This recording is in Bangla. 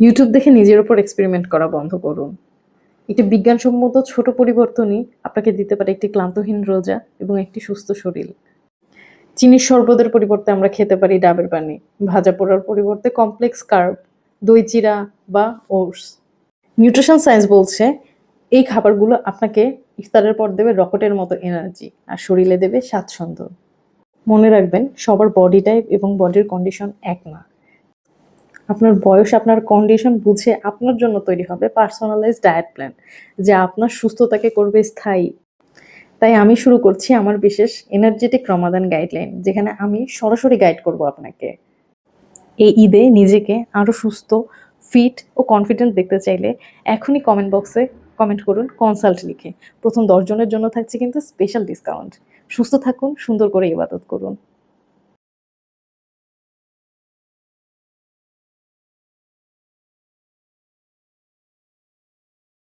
ইউটিউব দেখে নিজের উপর এক্সপেরিমেন্ট করা বন্ধ করুন। একটি বিজ্ঞানসম্মত ছোট পরিবর্তনই আপনাকে দিতে পারে একটি ক্লান্তহীন রোজা এবং একটি সুস্থ শরীর। চিনির শরবতের পরিবর্তে আমরা খেতে পারি ডাবের পানি, ভাজা পোড়ার পরিবর্তে কমপ্লেক্স কার্ব, দই চিড়া বা ওটস। নিউট্রিশন সায়েন্স বলছে এই খাবারগুলো আপনাকে ইফতারের পর দেবে রকেটের মতো এনার্জি আর শরীরে দেবে স্বাচ্ছন্দ্য। মনে রাখবেন, সবার বডি টাইপ এবং বডির কন্ডিশন এক না। আপনার বয়স, আপনার কন্ডিশন বুঝে আপনার জন্য তৈরি হবে পার্সোনালাইজড ডায়েট প্ল্যান, যা আপনার সুস্থতাকে করবে স্থায়ী। তাই আমি শুরু করছি আমার বিশেষ এনার্জেটিক রমাদান গাইডলাইন, যেখানে আমি সরাসরি গাইড করব আপনাকে। এই ঈদে নিজেকে আরও সুস্থ, ফিট ও কনফিডেন্ট দেখতে চাইলে এখনই কমেন্ট বক্সে কমেন্ট করুন কনসাল্ট লিখে। প্রথম 10 জনের জন্য থাকছে কিন্তু স্পেশাল ডিসকাউন্ট। সুস্থ থাকুন, সুন্দর করে ইবাদত করুন।